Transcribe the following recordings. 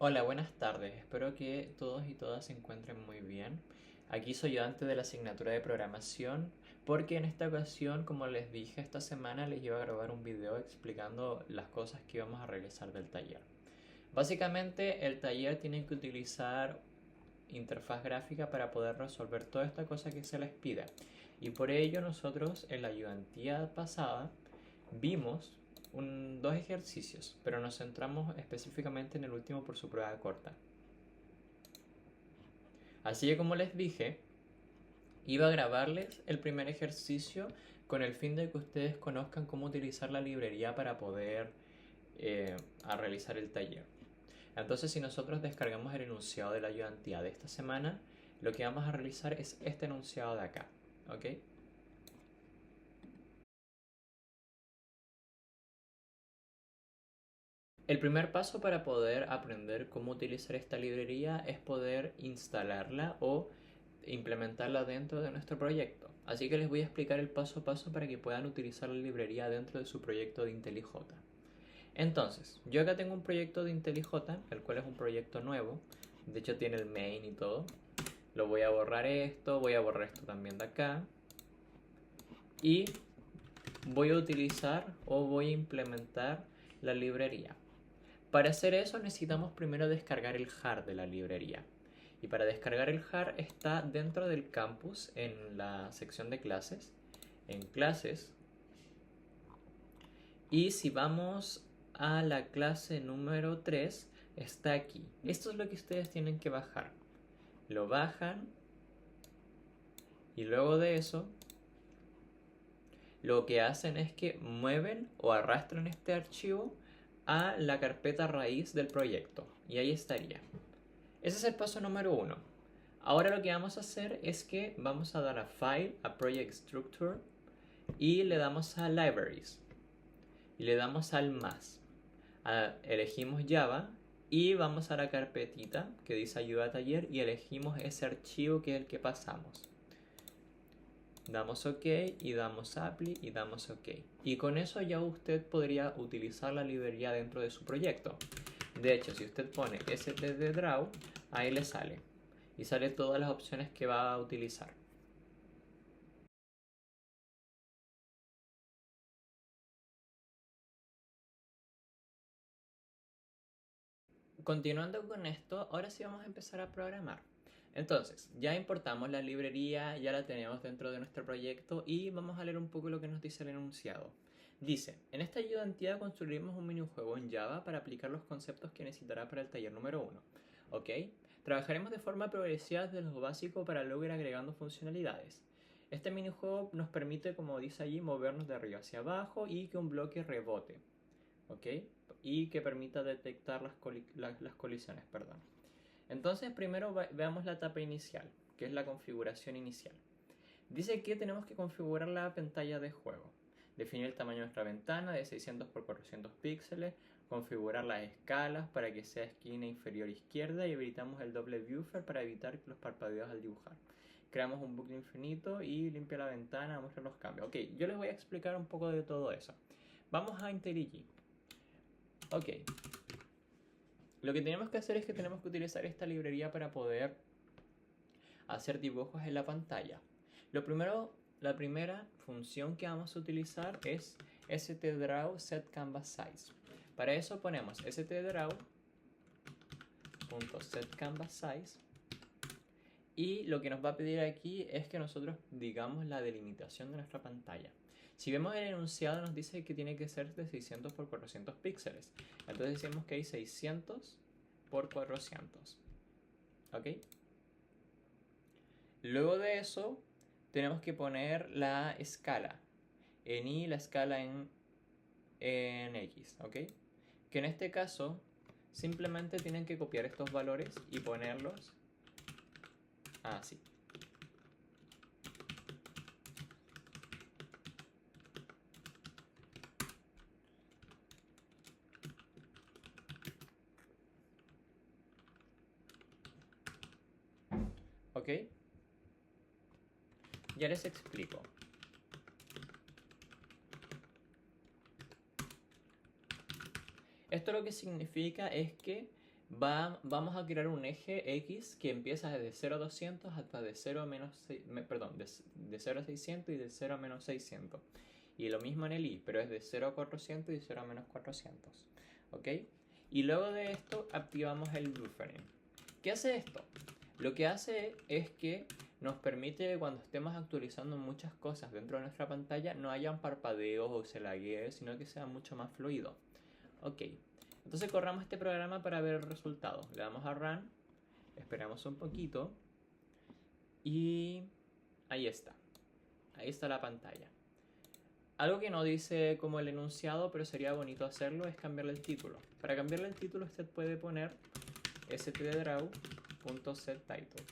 Hola, buenas tardes. Espero que todos y todas se encuentren muy bien. Aquí soy yo antes de la asignatura de programación, porque en esta ocasión, como les dije, esta semana les iba a grabar un video explicando las cosas que íbamos a realizar del taller. Básicamente, el taller tiene que utilizar interfaz gráfica para poder resolver toda esta cosa que se les pida. Y por ello nosotros en la ayudantía pasada vimos dos ejercicios, pero nos centramos específicamente en el último por su prueba corta. Así que como les dije, iba a grabarles el primer ejercicio con el fin de que ustedes conozcan cómo utilizar la librería para poder a realizar el taller. Entonces, si nosotros descargamos el enunciado de la ayudantía de esta semana, lo que vamos a realizar es este enunciado de acá, ¿ok? El primer paso para poder aprender cómo utilizar esta librería es poder instalarla o implementarla dentro de nuestro proyecto. Así que les voy a explicar el paso a paso para que puedan utilizar la librería dentro de su proyecto de IntelliJ. Entonces, yo acá tengo un proyecto de IntelliJ, el cual es un proyecto nuevo. De hecho tiene el main y todo. Lo voy a borrar esto también de acá. Y voy a utilizar o voy a implementar la librería. Para hacer eso necesitamos primero descargar el jar de la librería. Y para descargar el jar está dentro del campus en la sección de clases, en clases. Y si vamos a la clase número 3, está aquí. Esto es lo que ustedes tienen que bajar. Lo bajan y luego de eso lo que hacen es que mueven o arrastran este archivo a la carpeta raíz del proyecto. Y ahí estaría. Ese es el paso número 1. Ahora lo que vamos a hacer es que vamos a dar a File, a Project Structure y le damos a Libraries y le damos al más. Elegimos Java y vamos a la carpetita que dice ayuda a taller y elegimos ese archivo que es el que pasamos. Damos OK y damos Apply y damos OK. Y con eso ya usted podría utilizar la librería dentro de su proyecto. De hecho, si usted pone stddraw, ahí le sale. Y sale todas las opciones que va a utilizar. Continuando con esto, ahora sí vamos a empezar a programar. Entonces, ya importamos la librería, ya la tenemos dentro de nuestro proyecto y vamos a leer un poco lo que nos dice el enunciado. Dice, en esta ayudantía construiremos un minijuego en Java para aplicar los conceptos que necesitará para el taller número 1. ¿Ok? Trabajaremos de forma progresiva desde lo básico para luego ir agregando funcionalidades. Este minijuego nos permite, como dice allí, movernos de arriba hacia abajo y que un bloque rebote. ¿Ok? Y que permita detectar las colisiones, perdón. Entonces primero veamos la etapa inicial, que es la configuración inicial. Dice que tenemos que configurar la pantalla de juego, definir el tamaño de nuestra ventana de 600 por 400 píxeles, configurar las escalas para que sea esquina inferior izquierda y habilitamos el doble buffer para evitar los parpadeos al dibujar. Creamos un bucle infinito y limpia la ventana, muestra los cambios. Ok, yo les voy a explicar un poco de todo eso. Vamos a IntelliJ. Ok, lo que tenemos que hacer es que tenemos que utilizar esta librería para poder hacer dibujos en la pantalla. La primera función que vamos a utilizar es stdraw set canvas size. Para eso ponemos stdraw.setCanvasSize y lo que nos va a pedir aquí es que nosotros digamos la delimitación de nuestra pantalla. Si vemos el enunciado nos dice que tiene que ser de 600 por 400 píxeles. Entonces decimos que hay 600 por 400. ¿Ok? Luego de eso tenemos que poner la escala en Y, la escala en X. ¿Ok? Que en este caso simplemente tienen que copiar estos valores y ponerlos así. ¿Ok? Ya les explico. Esto lo que significa es que vamos a crear un eje X que empieza desde 0 a 200 hasta de 0 a menos, perdón, de 0 a 600 y de 0 a menos 600. Y lo mismo en el Y, pero es de 0 a 400 y de 0 a menos 400. ¿Ok? Y luego de esto activamos el buffering. ¿Qué hace esto? Lo que hace es que nos permite que cuando estemos actualizando muchas cosas dentro de nuestra pantalla no hayan parpadeos o se laguee, sino que sea mucho más fluido. Ok, entonces corramos este programa para ver el resultado. Le damos a Run, esperamos un poquito y ahí está. Ahí está la pantalla. Algo que no dice como el enunciado, pero sería bonito hacerlo, es cambiarle el título. Para cambiarle el título usted puede poner stddraw.setTitle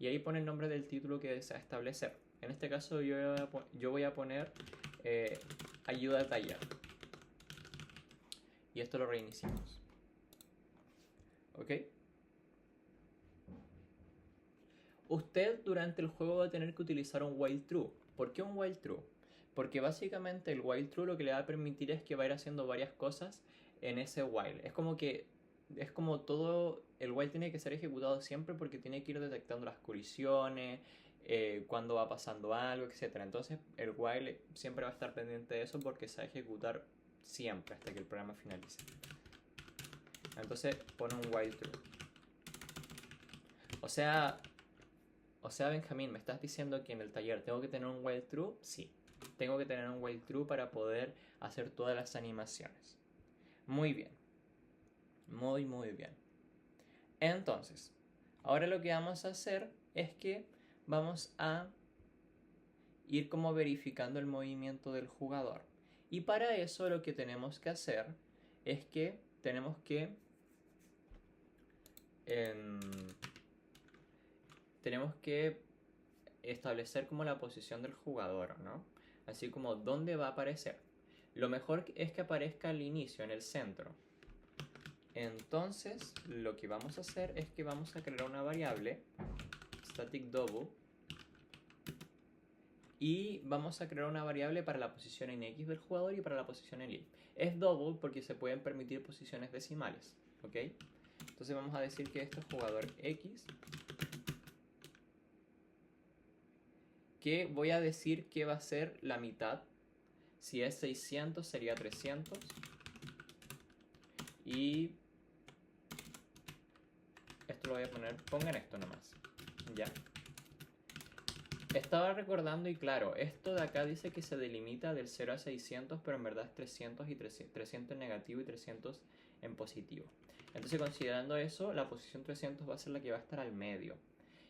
y ahí pone el nombre del título que desea establecer. En este caso yo voy a poner ayuda taller. Y esto lo reiniciamos. ¿Ok? Usted durante el juego va a tener que utilizar un while true. ¿Por qué un while true? Porque básicamente el while true lo que le va a permitir es que va a ir haciendo varias cosas en ese while. Es como todo, el while tiene que ser ejecutado siempre porque tiene que ir detectando las colisiones, cuando va pasando algo, etc. Entonces el while siempre va a estar pendiente de eso porque se va a ejecutar siempre hasta que el programa finalice. Entonces pone un while true. O sea, Benjamín, ¿me estás diciendo que en el taller tengo que tener un while true? Sí, tengo que tener un while true para poder hacer todas las animaciones. Muy bien. Muy, muy bien. Entonces, ahora lo que vamos a hacer es que vamos a ir como verificando el movimiento del jugador. Y para eso lo que tenemos que hacer es que tenemos que establecer como la posición del jugador, ¿no? Así como dónde va a aparecer. Lo mejor es que aparezca al inicio, en el centro. Entonces, lo que vamos a hacer es que vamos a crear una variable, static double, y vamos a crear una variable para la posición en X del jugador y para la posición en Y. Es double porque se pueden permitir posiciones decimales, ¿ok? Entonces vamos a decir que esto es jugador X, que voy a decir que va a ser la mitad. Si es 600 sería 300. Y esto lo voy a poner, pongan esto nomás. Ya. Estaba recordando y claro, esto de acá dice que se delimita del 0 a 600, pero en verdad es 300 y 300 en negativo y 300 en positivo. Entonces considerando eso, la posición 300 va a ser la que va a estar al medio.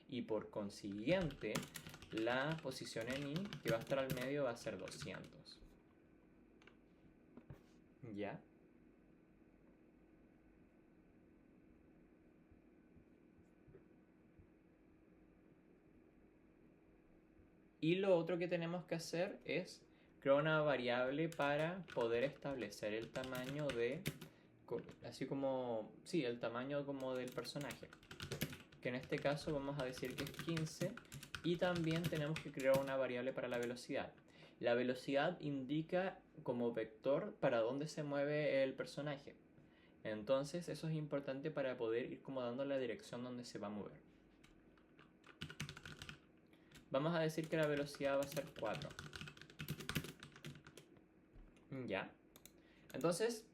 Y por consiguiente, la posición en Y que va a estar al medio va a ser 200. ¿Ya? Y lo otro que tenemos que hacer es crear una variable para poder establecer el tamaño de, así como, sí, el tamaño como del personaje. Que en este caso vamos a decir que es 15 y también tenemos que crear una variable para la velocidad. La velocidad indica como vector para dónde se mueve el personaje. Entonces eso es importante para poder ir como dando la dirección donde se va a mover. Vamos a decir que la velocidad va a ser 4. Ya. Entonces,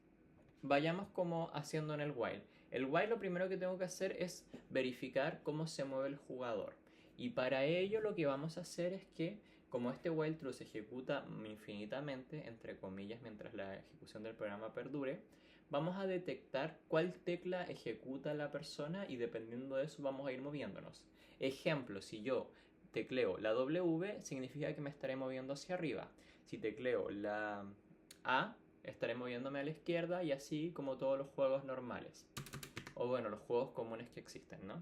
vayamos como haciendo en el while. El while lo primero que tengo que hacer es verificar cómo se mueve el jugador. Y para ello lo que vamos a hacer es que, como este while true se ejecuta infinitamente, entre comillas, mientras la ejecución del programa perdure, vamos a detectar cuál tecla ejecuta la persona y dependiendo de eso vamos a ir moviéndonos. Ejemplo, si yo tecleo la W, significa que me estaré moviendo hacia arriba. Si tecleo la A, estaré moviéndome a la izquierda y así como todos los juegos normales. O bueno, los juegos comunes que existen, ¿no?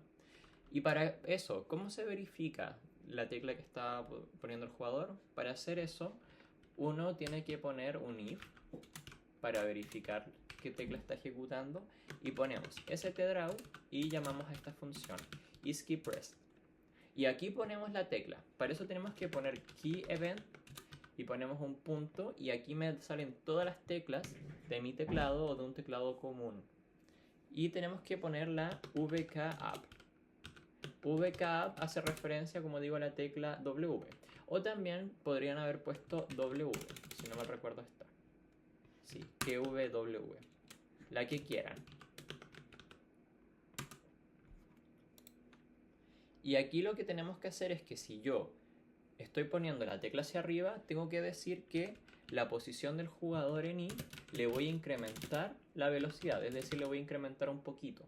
Y para eso, ¿cómo se verifica la tecla que está poniendo el jugador? Para hacer eso, uno tiene que poner un if para verificar qué tecla está ejecutando y ponemos stdraw y llamamos a esta función isKeyPressed. Y aquí ponemos la tecla. Para eso tenemos que poner keyEvent y ponemos un punto y aquí me salen todas las teclas de mi teclado o de un teclado común. y tenemos que poner la VKUp. VKUp hace referencia, como digo, a la tecla W. O también podrían haber puesto W, si no mal recuerdo esta. Sí, QW. La que quieran. Y aquí lo que tenemos que hacer es que si yo estoy poniendo la tecla hacia arriba, tengo que decir que la posición del jugador en I le voy a incrementar la velocidad, es decir, le voy a incrementar un poquito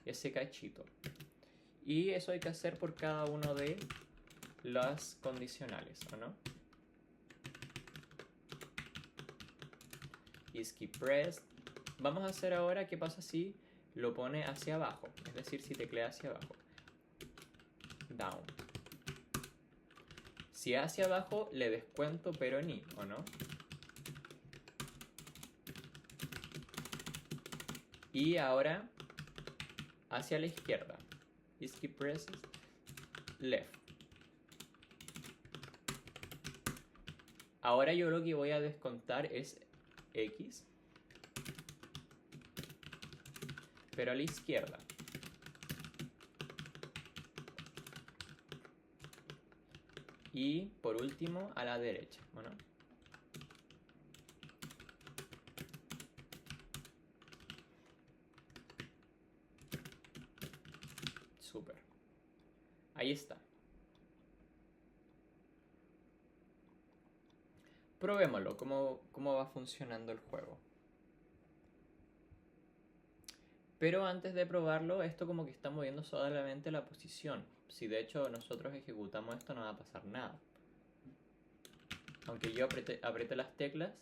ese cachito. Y eso hay que hacer por cada uno de las condicionales, ¿o no? Is key pressed. Vamos a hacer ahora qué pasa si lo pone hacia abajo, es decir, si teclea hacia abajo. Down. Si hacia abajo le descuento pero en I, ¿o no? Y ahora hacia la izquierda. Is key presses left. Ahora yo lo que voy a descontar es X, pero a la izquierda. Y por último a la derecha, ¿o no? Súper. Ahí está. Probémoslo, cómo va funcionando el juego. Pero antes de probarlo, esto como que está moviendo solamente la posición. Si de hecho nosotros ejecutamos esto, no va a pasar nada. Aunque yo apriete las teclas,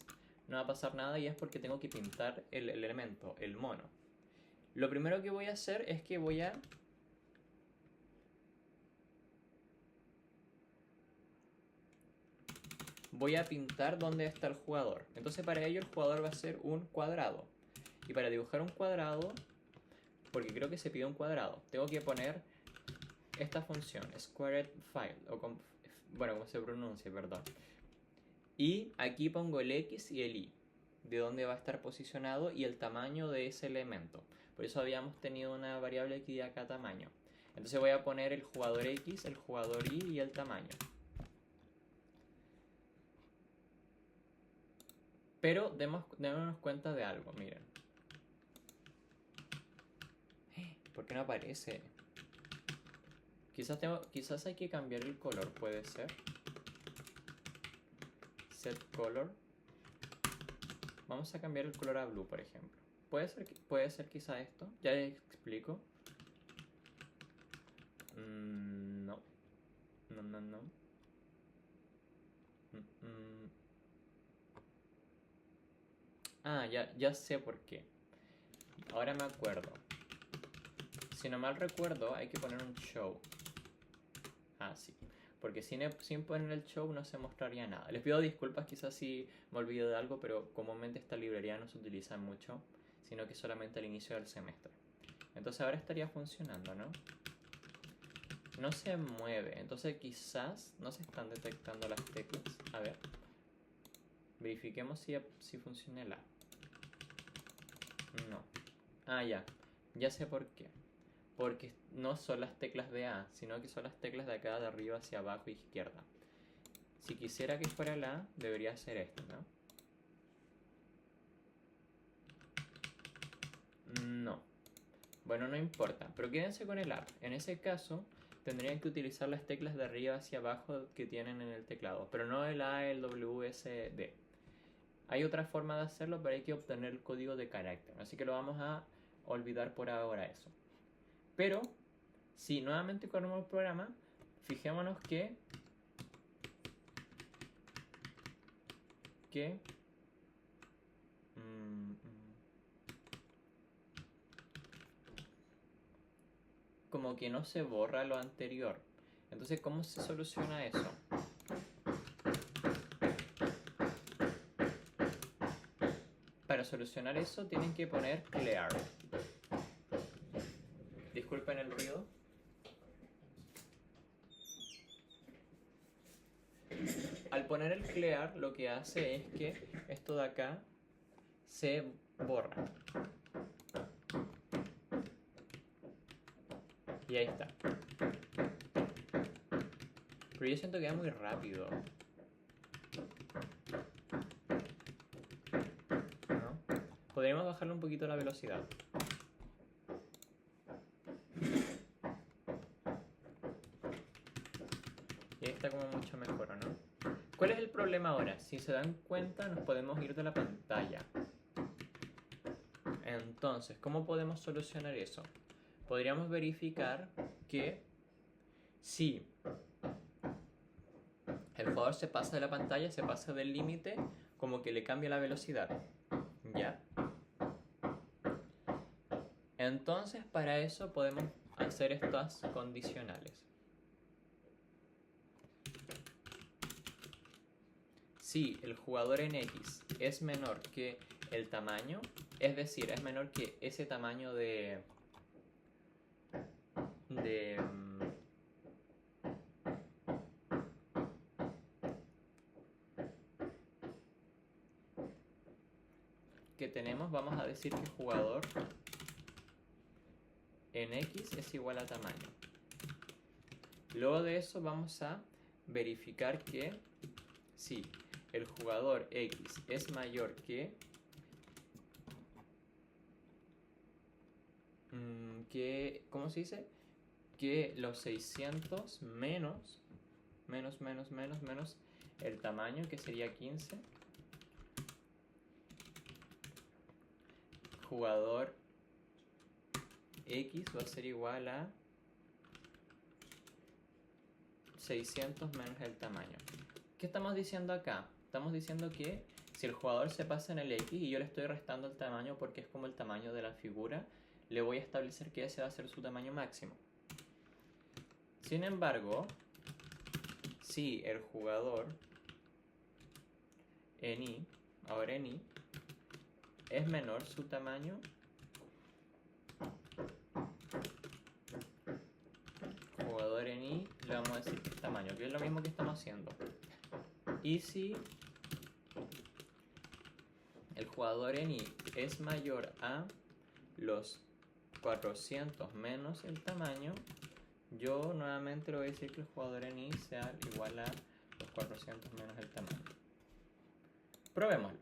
no va a pasar nada y es porque tengo que pintar el elemento, el mono. Lo primero que voy a hacer es que voy a pintar dónde está el jugador. Entonces para ello el jugador va a ser un cuadrado. Y para dibujar un cuadrado, porque creo que se pide un cuadrado, tengo que poner esta función, squared file, o bueno, como se pronuncia, perdón. Y aquí pongo el X y el Y, de dónde va a estar posicionado y el tamaño de ese elemento. Por eso habíamos tenido una variable aquí de acá tamaño. Entonces voy a poner el jugador X, el jugador Y y el tamaño. Pero démonos cuenta de algo, miren. ¿Por qué no aparece? Quizás hay que cambiar el color, puede ser. Set color. Vamos a cambiar el color a blue, por ejemplo. Puede ser quizá esto. Ya les explico. No. No. Ah, ya sé por qué. Ahora me acuerdo. Si no mal recuerdo, hay que poner un show. Ah, sí. Porque sin poner el show no se mostraría nada. Les pido disculpas quizás si me olvido de algo, pero comúnmente esta librería no se utiliza mucho, sino que solamente al inicio del semestre. Entonces ahora estaría funcionando, ¿no? No se mueve, entonces quizás no se están detectando las teclas. A ver. Verifiquemos si funciona el A. No. Ah, ya sé por qué. Porque no son las teclas de A, sino que son las teclas de acá de arriba hacia abajo izquierda. Si quisiera que fuera la A, debería ser esto, ¿no? No. Bueno, no importa, pero quédense con el up. En ese caso, tendrían que utilizar las teclas de arriba hacia abajo que tienen en el teclado, pero no el A, el W, S, D. Hay otra forma de hacerlo, pero hay que obtener el código de carácter. Así que lo vamos a olvidar por ahora eso. Pero, si nuevamente corremos el programa, fijémonos que como que no se borra lo anterior. Entonces, ¿cómo se soluciona eso? Para solucionar eso tienen que poner clear. Disculpen el ruido. Al poner el clear lo que hace es que esto de acá se borra. Y ahí está. Pero yo siento que va muy rápido, ¿no? Podríamos bajarle un poquito la velocidad. Y ahí está como mucho mejor, ¿o no? ¿Cuál es el problema ahora? Si se dan cuenta, nos podemos ir de la pantalla. Entonces, ¿cómo podemos solucionar eso? Podríamos verificar que si el jugador se pasa de la pantalla, se pasa del límite, como que le cambia la velocidad. ¿Ya? Entonces, para eso podemos hacer estas condicionales. Si el jugador en X es menor que el tamaño, es decir, es menor que ese tamaño de que tenemos, vamos a decir que el jugador en X es igual a tamaño. Luego de eso vamos a verificar que si el jugador X es mayor que ¿cómo se dice? Que los 600 menos el tamaño, que sería 15. Jugador X va a ser igual a 600 menos el tamaño. ¿Qué estamos diciendo acá? Estamos diciendo que si el jugador se pasa en el X y yo le estoy restando el tamaño porque es como el tamaño de la figura, le voy a establecer que ese va a ser su tamaño máximo. Sin embargo, si el jugador en Y, ahora en Y, es menor su tamaño, jugador en Y, le vamos a decir que es tamaño, que es lo mismo que estamos haciendo. Y si el jugador en Y es mayor a los 400 menos el tamaño, yo nuevamente le voy a decir que el jugador en Y sea igual a los 400 menos el tamaño. Probémoslo.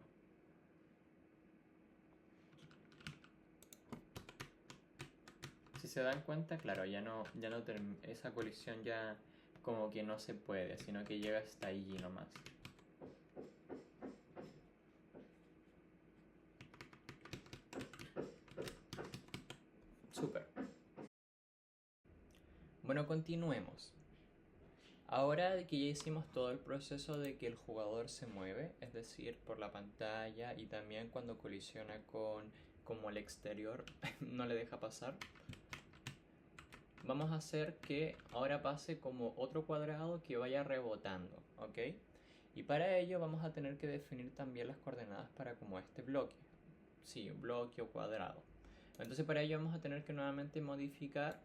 Si se dan cuenta, claro, ya no esa colisión ya como que no se puede, sino que llega hasta allí nomás. Súper. Bueno, continuemos. Ahora que ya hicimos todo el proceso de que el jugador se mueve, es decir, por la pantalla y también cuando colisiona con como el exterior no le deja pasar, vamos a hacer que ahora pase como otro cuadrado que vaya rebotando, ¿ok? Y para ello vamos a tener que definir también las coordenadas para como este bloque. Sí, un bloque o cuadrado. Entonces para ello vamos a tener que nuevamente modificar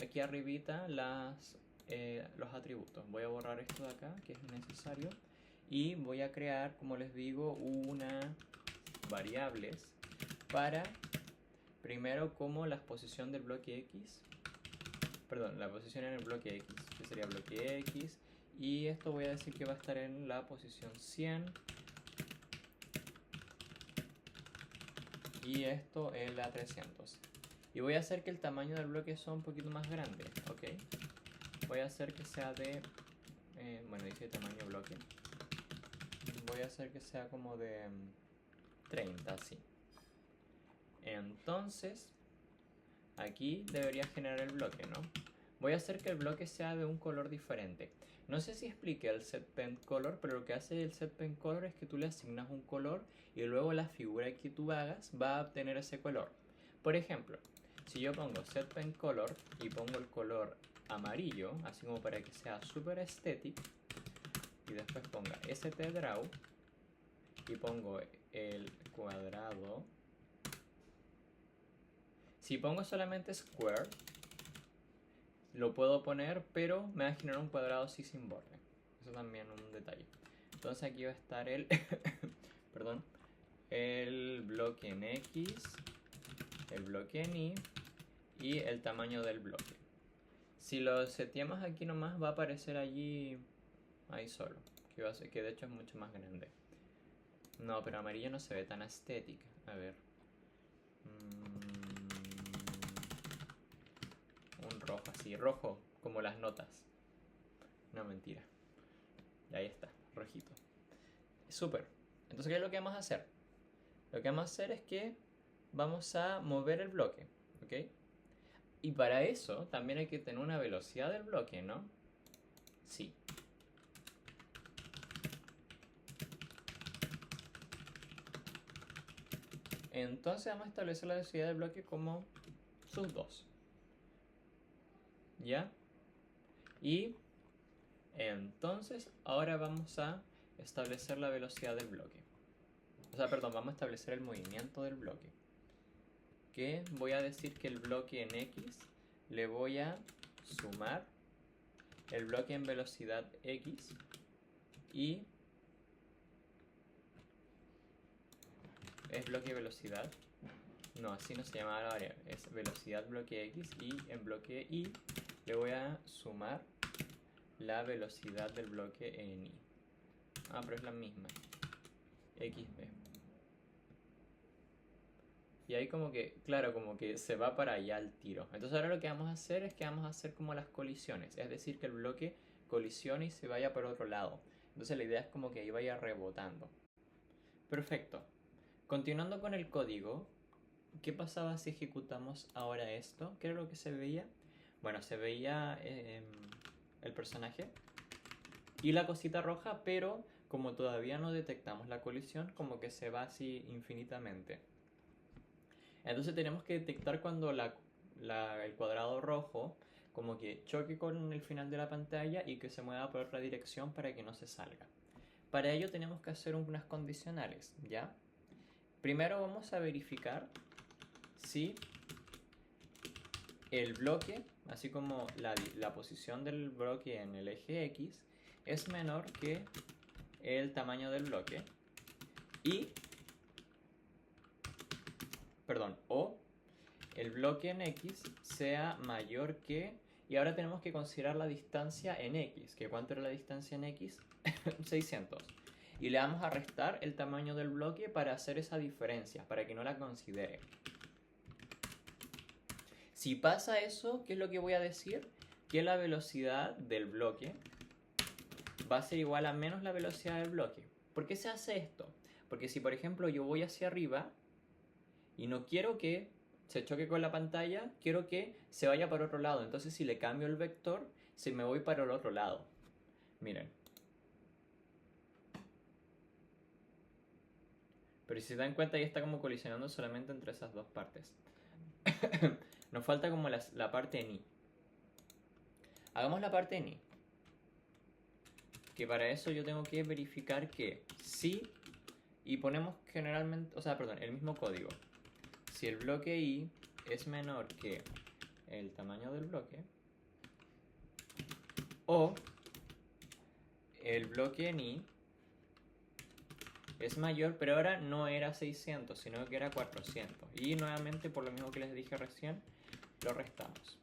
aquí arribita los atributos. Voy a borrar esto de acá, que es innecesario. Y voy a crear, como les digo, unas variables para, primero, como la posición del bloque X. Perdón, la posición en el bloque X, que sería bloque X. Y esto voy a decir que va a estar en la posición 100. Y esto en la 300. Y voy a hacer que el tamaño del bloque sea un poquito más grande, ¿ok? Voy a hacer que sea de... bueno, dice tamaño bloque. Voy a hacer que sea como de 30, así. Entonces, aquí debería generar el bloque, ¿no? Voy a hacer que el bloque sea de un color diferente. No sé si expliqué el setPaintColor, pero lo que hace el setPaintColor es que tú le asignas un color y luego la figura que tú hagas va a obtener ese color. Por ejemplo, si yo pongo setPaintColor y pongo el color amarillo, así como para que sea super aesthetic, y después ponga stDraw y pongo el cuadrado. Si pongo solamente square, lo puedo poner, pero me va a generar un cuadrado así sin borde. Eso también es un detalle. Entonces aquí va a estar el perdón, el bloque en X, el bloque en Y y el tamaño del bloque. Si lo seteamos aquí nomás va a aparecer allí ahí solo, que de hecho es mucho más grande. No, pero amarillo no se ve tan estética. A ver. Un rojo así, rojo, como las notas. No, mentira. Y ahí está, rojito. Súper. Entonces, ¿qué es lo que vamos a hacer? Lo que vamos a hacer es que vamos a mover el bloque, ¿ok? Y para eso también hay que tener una velocidad del bloque, ¿no? Sí. Entonces vamos a establecer la velocidad del bloque como sub 2. ¿Ya? Y entonces ahora vamos a establecer la velocidad del bloque. O sea, perdón, vamos a establecer el movimiento del bloque. Que voy a decir que el bloque en X le voy a sumar el bloque en velocidad X y es bloque velocidad. No, así no se llama la variable. Es velocidad bloque X y en bloque Y le voy a sumar la velocidad del bloque en Y. Ah, pero es la misma. XB. Y ahí como que, claro, como que se va para allá el tiro. Entonces ahora lo que vamos a hacer es que vamos a hacer como las colisiones. Es decir, que el bloque colisione y se vaya por otro lado. Entonces la idea es como que ahí vaya rebotando. Perfecto. Continuando con el código, ¿qué pasaba si ejecutamos ahora esto? ¿Qué era lo que se veía? Bueno, se veía el personaje y la cosita roja, pero como todavía no detectamos la colisión, como que se va así infinitamente. Entonces tenemos que detectar cuando el cuadrado rojo como que choque con el final de la pantalla y que se mueva por otra dirección para que no se salga. Para ello tenemos que hacer unas condicionales, ¿ya? Primero vamos a verificar si el bloque, así como la posición del bloque en el eje X, es menor que el tamaño del bloque o el bloque en X sea mayor que, y ahora tenemos que considerar la distancia en X, que ¿cuánto era la distancia en X? 600. Y le vamos a restar el tamaño del bloque para hacer esa diferencia, para que no la considere. Si pasa eso, ¿qué es lo que voy a decir? Que la velocidad del bloque va a ser igual a menos la velocidad del bloque. ¿Por qué se hace esto? Porque si por ejemplo yo voy hacia arriba y no quiero que se choque con la pantalla, quiero que se vaya para otro lado. Entonces si le cambio el vector, se me voy para el otro lado. Miren. Pero si se dan cuenta ya está como colisionando solamente entre esas dos partes. Nos falta como la parte en Y. Hagamos la parte en Y. Que para eso yo tengo que verificar que si, y ponemos generalmente, o sea, perdón, el mismo código. Si el bloque Y es menor que el tamaño del bloque, o el bloque en Y es mayor, pero ahora no era 600, sino que era 400. Y nuevamente, por lo mismo que les dije recién, lo restamos.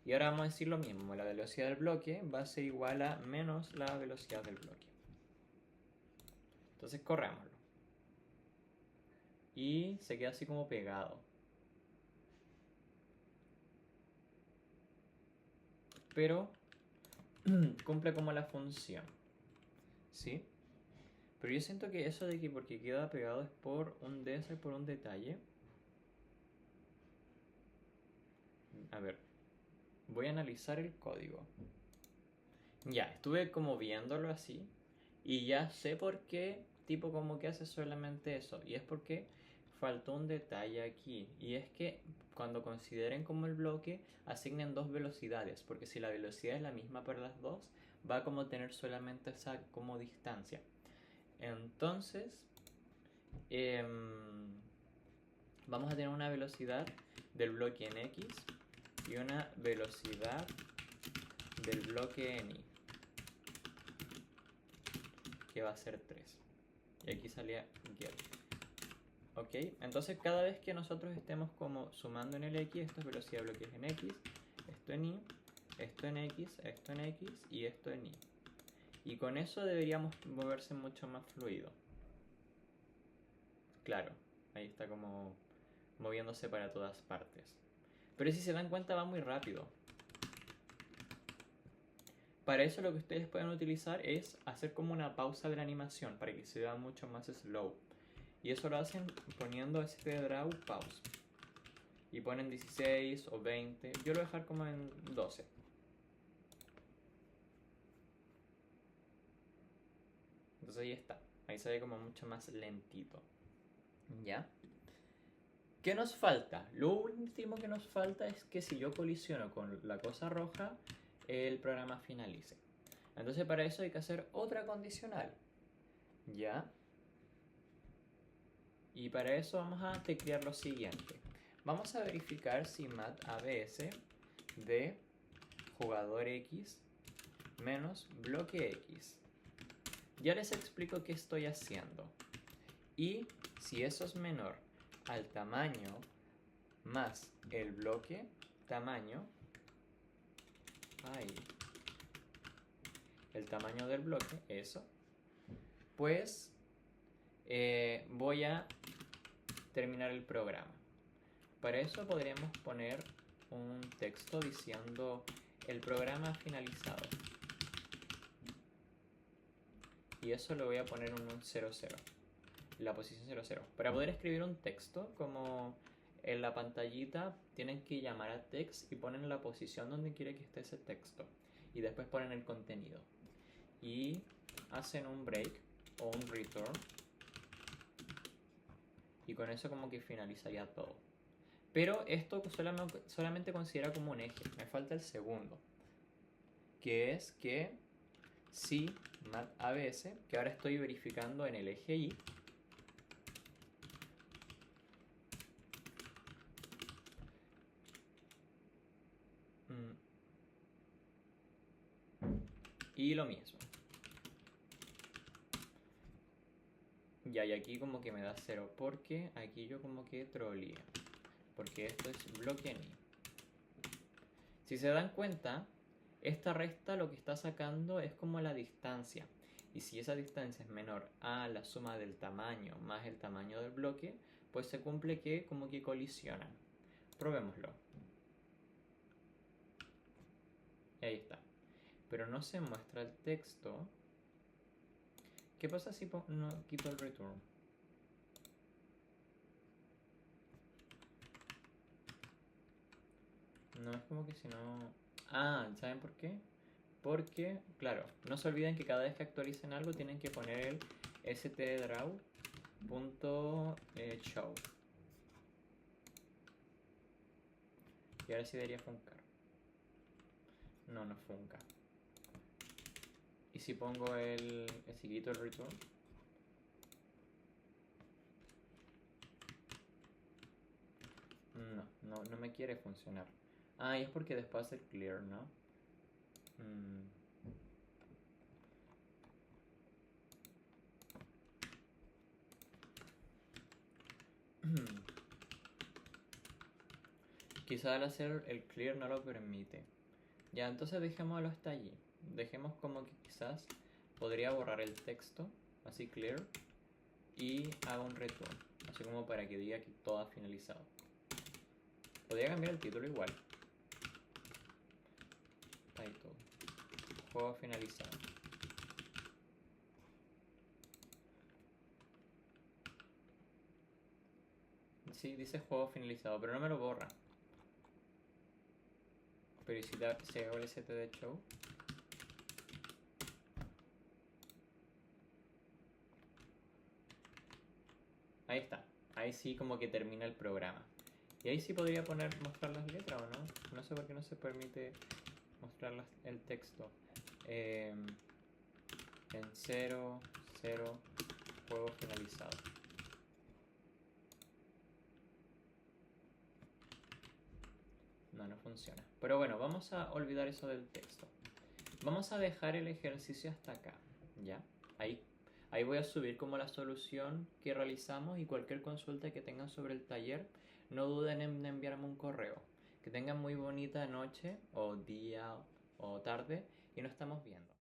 Y ahora vamos a decir lo mismo, la velocidad del bloque va a ser igual a menos la velocidad del bloque. Entonces corrámoslo. Y se queda así como pegado. Pero cumple como la función. ¿Sí? Pero yo siento que eso de que porque queda pegado es por debe ser por un detalle. A ver, voy a analizar el código. Ya, estuve como viéndolo así y ya sé por qué tipo como que hace solamente eso. Y es porque faltó un detalle aquí. Y es que cuando consideren como el bloque, asignen dos velocidades. Porque si la velocidad es la misma para las dos, va a como tener solamente esa como distancia. Entonces, vamos a tener una velocidad del bloque en X y una velocidad del bloque en Y, que va a ser 3. Y aquí salía get. ¿Ok? Entonces cada vez que nosotros estemos como sumando en el X, esto es velocidad de bloques en X, esto en Y, esto en X, esto en X y esto en Y. Y con eso deberíamos moverse mucho más fluido. Claro, ahí está como moviéndose para todas partes. Pero si se dan cuenta va muy rápido. Para eso lo que ustedes pueden utilizar es hacer como una pausa de la animación para que se vea mucho más slow. Y eso lo hacen poniendo STDraw pause. Y ponen 16 o 20. Yo lo voy a dejar como en 12. Entonces ahí está. Ahí se ve como mucho más lentito. ¿Ya? ¿Qué nos falta? Lo último que nos falta es que si yo colisiono con la cosa roja, el programa finalice. Entonces para eso hay que hacer otra condicional. ¿Ya? Y para eso vamos a teclear lo siguiente. Vamos a verificar si mat abs de jugador X menos bloque X. Ya les explico qué estoy haciendo. Y si eso es menor al tamaño más el bloque tamaño, el tamaño del bloque, eso, pues voy a terminar el programa. Para eso podríamos poner un texto diciendo el programa finalizado. Y eso lo voy a poner en un 00, la posición 00. Para poder escribir un texto, como en la pantallita, tienen que llamar a text y ponen la posición donde quiere que esté ese texto. Y después ponen el contenido. Y hacen un break o un return. Y con eso como que finalizaría todo. Pero esto solamente considera como un eje. Me falta el segundo. Que es que si mat abs, que ahora estoy verificando en el eje Y, y lo mismo. Ya, y aquí como que me da 0 porque aquí yo como que troleé. Porque esto es bloque en Y. Si se dan cuenta, esta resta lo que está sacando es como la distancia. Y si esa distancia es menor a la suma del tamaño más el tamaño del bloque, pues se cumple que como que colisionan. Probémoslo. Y ahí está. Pero no se muestra el texto. ¿Qué pasa si no quito el return? No, es como que si no... Ah, ¿saben por qué? Porque, claro, no se olviden que cada vez que actualicen algo tienen que poner el stdraw.show. Y ahora sí debería funcar. No, no funca. ¿Y si pongo si quito el return? No me quiere funcionar. Ah, y es porque después hace clear, ¿no? Quizá al hacer el clear no lo permite. Ya, entonces dejémoslo hasta allí. Dejemos como que quizás podría borrar el texto, así clear, y hago un return, así como para que diga que todo ha finalizado. Podría cambiar el título igual. Title. Juego finalizado. Sí, dice juego finalizado, pero no me lo borra. Pero si hago el std show. Ahí está. Ahí sí como que termina el programa. Y ahí sí podría mostrar las letras o no. No sé por qué no se permite mostrar el texto. En 0, 0, juego finalizado. No funciona. Pero bueno, vamos a olvidar eso del texto. Vamos a dejar el ejercicio hasta acá. ¿Ya? Ahí Ahí voy a subir como la solución que realizamos y cualquier consulta que tengan sobre el taller, no duden en enviarme un correo. Que tengan muy bonita noche o día o tarde y nos estamos viendo.